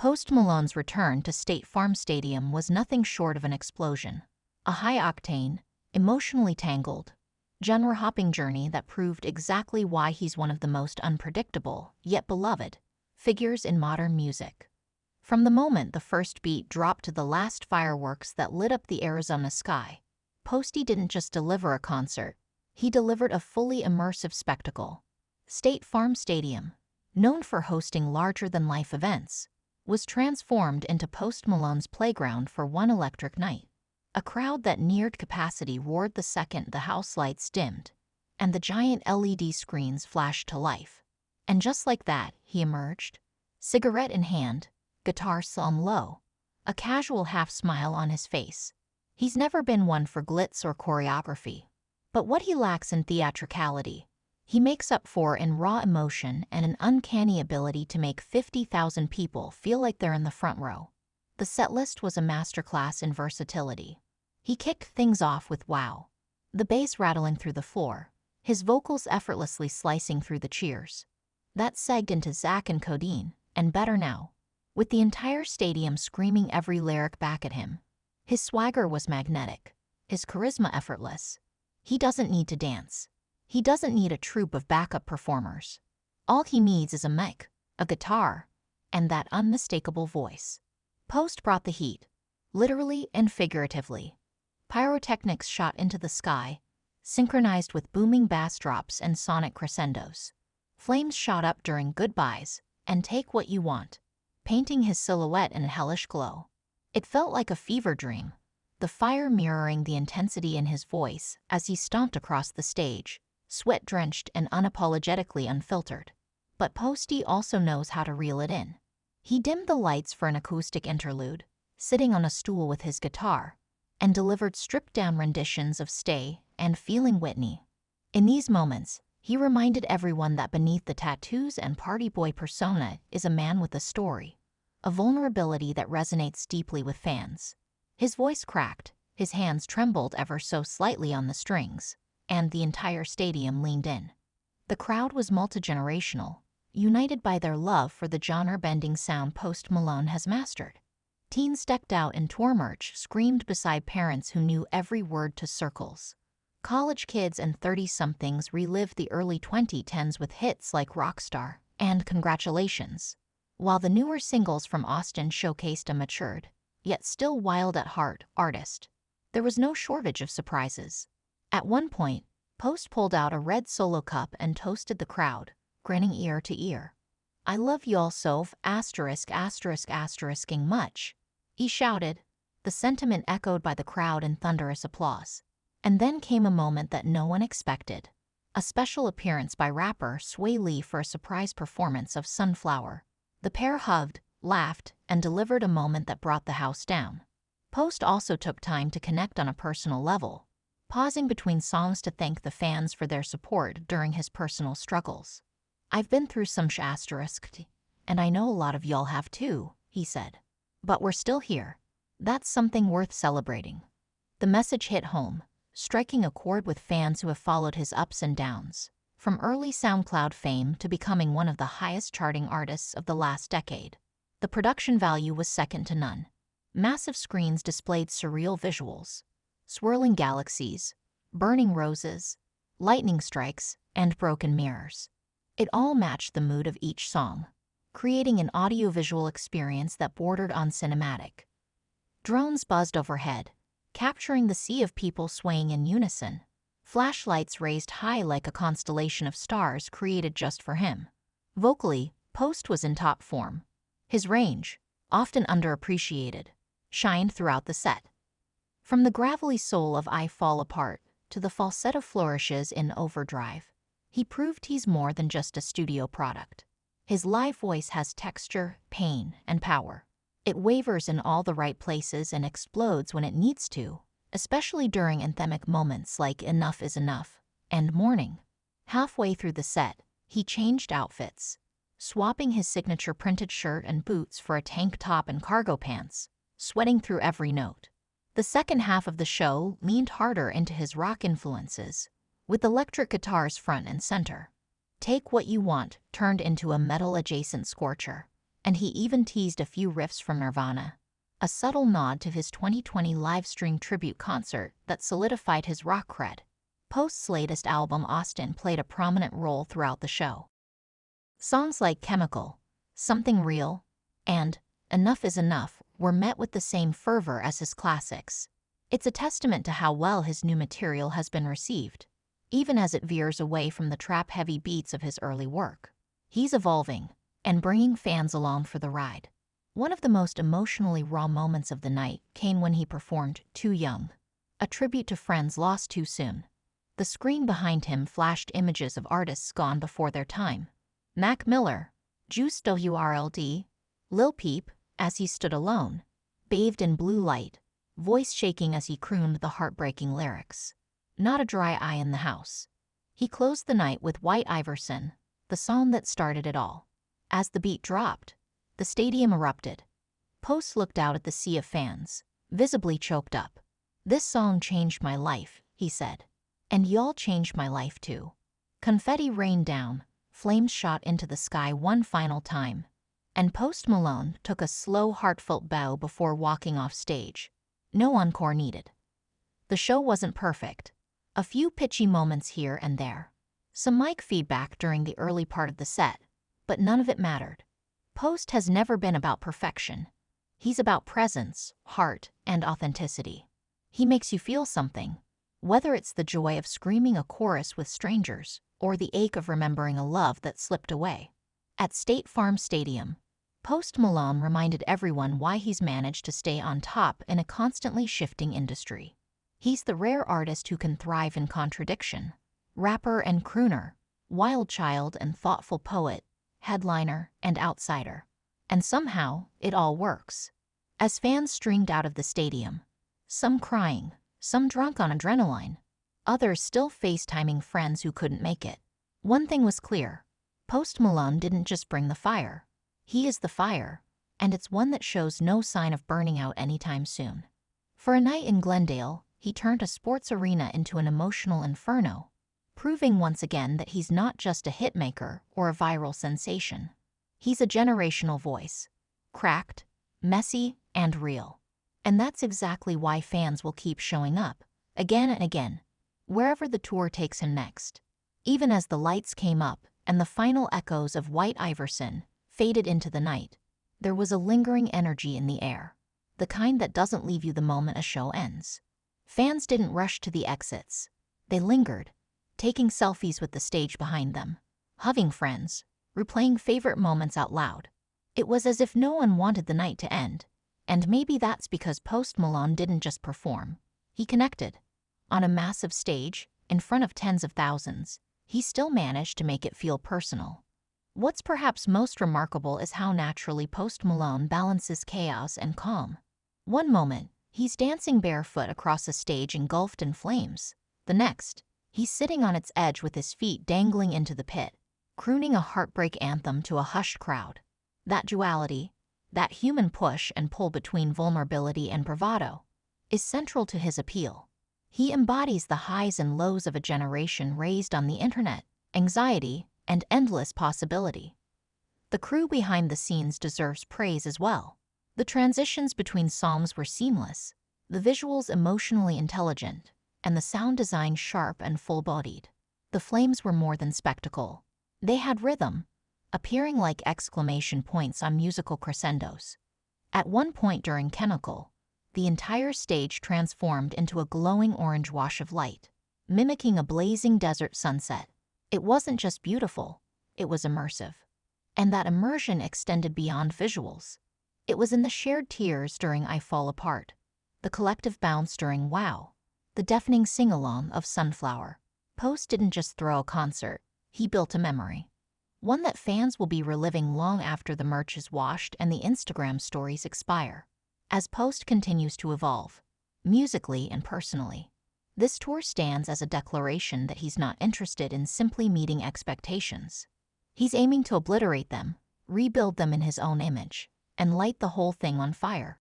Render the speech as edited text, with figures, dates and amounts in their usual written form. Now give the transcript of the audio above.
Post Malone's return to State Farm Stadium was nothing short of an explosion. A high-octane, emotionally tangled, genre-hopping journey that proved exactly why he's one of the most unpredictable, yet beloved, figures in modern music. From the moment the first beat dropped to the last fireworks that lit up the Arizona sky, Posty didn't just deliver a concert, he delivered a fully immersive spectacle. State Farm Stadium, known for hosting larger-than-life events, was transformed into Post Malone's playground for one electric night. A crowd that neared capacity roared the second the house lights dimmed, and the giant LED screens flashed to life. And just like that, he emerged, cigarette in hand, guitar slung low, a casual half-smile on his face. He's never been one for glitz or choreography, but what he lacks in theatricality, he makes up for in raw emotion and an uncanny ability to make 50,000 people feel like they're in the front row. The setlist was a masterclass in versatility. He kicked things off with wow, the bass rattling through the floor, his vocals effortlessly slicing through the cheers. That segged into Zack and Codeine, and Better Now, with the entire stadium screaming every lyric back at him. His swagger was magnetic, his charisma effortless. He doesn't need to dance. He doesn't need a troupe of backup performers. All he needs is a mic, a guitar, and that unmistakable voice. Post brought the heat, literally and figuratively. Pyrotechnics shot into the sky, synchronized with booming bass drops and sonic crescendos. Flames shot up during goodbyes and take what you want, painting his silhouette in a hellish glow. It felt like a fever dream, the fire mirroring the intensity in his voice as he stomped across the stage, sweat-drenched and unapologetically unfiltered. But Posty also knows how to reel it in. He dimmed the lights for an acoustic interlude, sitting on a stool with his guitar, and delivered stripped-down renditions of Stay and Feeling Whitney. In these moments, he reminded everyone that beneath the tattoos and party boy persona is a man with a story, a vulnerability that resonates deeply with fans. His voice cracked, his hands trembled ever so slightly on the strings, and the entire stadium leaned in. The crowd was multi-generational, united by their love for the genre-bending sound Post Malone has mastered. Teens decked out in tour merch screamed beside parents who knew every word to Circles. College kids and 30-somethings relived the early 2010s with hits like Rockstar and Congratulations, while the newer singles from Austin showcased a matured, yet still wild-at-heart, artist. There was no shortage of surprises. At one point, Post pulled out a red Solo cup and toasted the crowd, grinning ear to ear. "I love y'all so ******ing much," he shouted, the sentiment echoed by the crowd in thunderous applause. And then came a moment that no one expected. A special appearance by rapper Sway Lee for a surprise performance of Sunflower. The pair hugged, laughed, and delivered a moment that brought the house down. Post also took time to connect on a personal level, pausing between songs to thank the fans for their support during his personal struggles. "I've been through some ***, and I know a lot of y'all have too," he said. "But we're still here. That's something worth celebrating." The message hit home, striking a chord with fans who have followed his ups and downs, from early SoundCloud fame to becoming one of the highest-charting artists of the last decade. The production value was second to none. Massive screens displayed surreal visuals, swirling galaxies, burning roses, lightning strikes, and broken mirrors. It all matched the mood of each song, creating an audiovisual experience that bordered on cinematic. Drones buzzed overhead, capturing the sea of people swaying in unison. Flashlights raised high like a constellation of stars created just for him. Vocally, Post was in top form. His range, often underappreciated, shined throughout the set. From the gravelly soul of I Fall Apart to the falsetto flourishes in Overdrive, he proved he's more than just a studio product. His live voice has texture, pain, and power. It wavers in all the right places and explodes when it needs to, especially during anthemic moments like Enough is Enough and Morning. Halfway through the set, he changed outfits, swapping his signature printed shirt and boots for a tank top and cargo pants, sweating through every note. The second half of the show leaned harder into his rock influences, with electric guitars front and center. Take What You Want turned into a metal-adjacent scorcher, and he even teased a few riffs from Nirvana, a subtle nod to his 2020 live-stream tribute concert that solidified his rock cred. Post's latest album, Austin, played a prominent role throughout the show. Songs like Chemical, Something Real, and Enough is Enough were met with the same fervor as his classics. It's a testament to how well his new material has been received, even as it veers away from the trap-heavy beats of his early work. He's evolving and bringing fans along for the ride. One of the most emotionally raw moments of the night came when he performed Too Young, a tribute to friends lost too soon. The screen behind him flashed images of artists gone before their time. Mac Miller, Juice WRLD, Lil Peep, as he stood alone, bathed in blue light, voice shaking as he crooned the heartbreaking lyrics. Not a dry eye in the house. He closed the night with White Iverson, the song that started it all. As the beat dropped, the stadium erupted. Post looked out at the sea of fans, visibly choked up. "This song changed my life," he said. "And y'all changed my life too." Confetti rained down, flames shot into the sky one final time, and Post Malone took a slow, heartfelt bow before walking off stage. No encore needed. The show wasn't perfect. A few pitchy moments here and there. Some mic feedback during the early part of the set, but none of it mattered. Post has never been about perfection. He's about presence, heart, and authenticity. He makes you feel something, whether it's the joy of screaming a chorus with strangers or the ache of remembering a love that slipped away. At State Farm Stadium, Post Malone reminded everyone why he's managed to stay on top in a constantly shifting industry. He's the rare artist who can thrive in contradiction. Rapper and crooner, wild child and thoughtful poet, headliner and outsider. And somehow, it all works. As fans streamed out of the stadium, some crying, some drunk on adrenaline, others still FaceTiming friends who couldn't make it, one thing was clear. Post Malone didn't just bring the fire. He is the fire, and it's one that shows no sign of burning out anytime soon. For a night in Glendale, he turned a sports arena into an emotional inferno, proving once again that he's not just a hitmaker or a viral sensation. He's a generational voice, cracked, messy, and real. And that's exactly why fans will keep showing up, again and again, wherever the tour takes him next. Even as the lights came up and the final echoes of White Iverson faded into the night, there was a lingering energy in the air, the kind that doesn't leave you the moment a show ends. Fans didn't rush to the exits. They lingered, taking selfies with the stage behind them, hugging friends, replaying favorite moments out loud. It was as if no one wanted the night to end, and maybe that's because Post Malone didn't just perform. He connected. On a massive stage, in front of tens of thousands, he still managed to make it feel personal. What's perhaps most remarkable is how naturally Post Malone balances chaos and calm. One moment, he's dancing barefoot across a stage engulfed in flames. The next, he's sitting on its edge with his feet dangling into the pit, crooning a heartbreak anthem to a hushed crowd. That duality, that human push and pull between vulnerability and bravado, is central to his appeal. He embodies the highs and lows of a generation raised on the internet, anxiety, and endless possibility. The crew behind the scenes deserves praise as well. The transitions between songs were seamless, the visuals emotionally intelligent, and the sound design sharp and full-bodied. The flames were more than spectacle. They had rhythm, appearing like exclamation points on musical crescendos. At one point during Chemical, the entire stage transformed into a glowing orange wash of light, mimicking a blazing desert sunset. It wasn't just beautiful, it was immersive. And that immersion extended beyond visuals. It was in the shared tears during I Fall Apart, the collective bounce during Wow, the deafening sing-along of Sunflower. Post didn't just throw a concert, he built a memory. One that fans will be reliving long after the merch is washed and the Instagram stories expire. As Post continues to evolve, musically and personally, this tour stands as a declaration that he's not interested in simply meeting expectations. He's aiming to obliterate them, rebuild them in his own image, and light the whole thing on fire.